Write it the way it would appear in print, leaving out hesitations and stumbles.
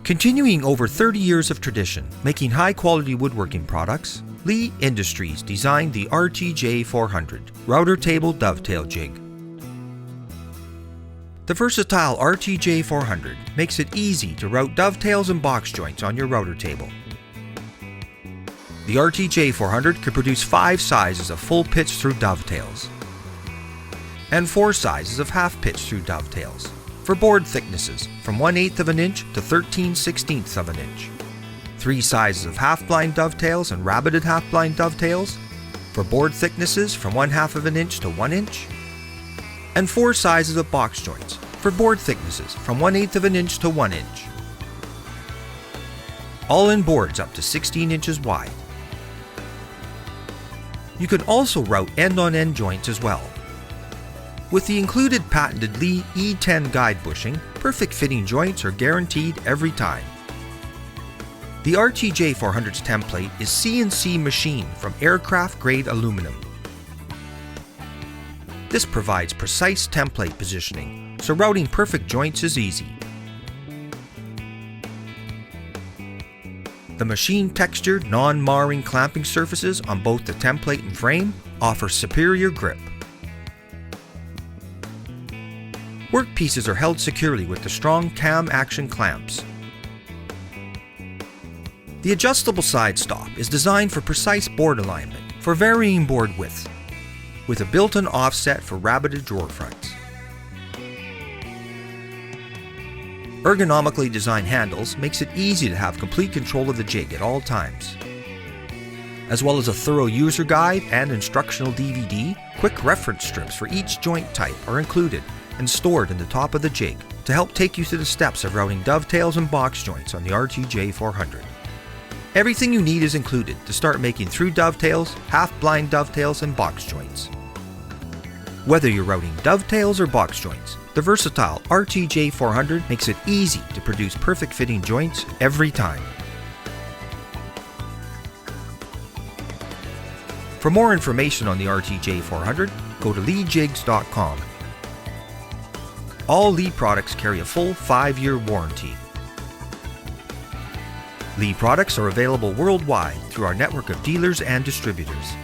Continuing over 30 years of tradition, making high-quality woodworking products, Leigh Industries designed the RTJ400 router table dovetail jig. The versatile RTJ400 makes it easy to route dovetails and box joints on your router table. The RTJ400 can produce 5 sizes of full pitch through dovetails and 4 sizes of half pitch through dovetails for board thicknesses from 1/8 of an inch to 13/16 of an inch. 3 sizes of half-blind dovetails and rabbeted half-blind dovetails for board thicknesses from 1/2 of an inch to 1 inch. And 4 sizes of box joints for board thicknesses from 1/8 of an inch to 1 inch. All in boards up to 16 inches wide. You can also route end-on-end joints as well. With the included patented Leigh E10 guide bushing, perfect fitting joints are guaranteed every time. The RTJ400's template is CNC machined from aircraft-grade aluminum. This provides precise template positioning, so routing perfect joints is easy. The machine-textured, non-marring clamping surfaces on both the template and frame offer superior grip. Workpieces are held securely with the strong cam action clamps. The adjustable side stop is designed for precise board alignment for varying board width, with a built-in offset for rabbeted drawer fronts. Ergonomically designed handles makes it easy to have complete control of the jig at all times. As well as a thorough user guide and instructional DVD, quick reference strips for each joint type are included and stored in the top of the jig to help take you through the steps of routing dovetails and box joints on the RTJ400. Everything you need is included to start making through dovetails, half-blind dovetails, and box joints. Whether you're routing dovetails or box joints, the versatile RTJ400 makes it easy to produce perfect fitting joints every time. For more information on the RTJ400, go to leighjigs.com. All Leigh products carry a full 5-year warranty. Leigh products are available worldwide through our network of dealers and distributors.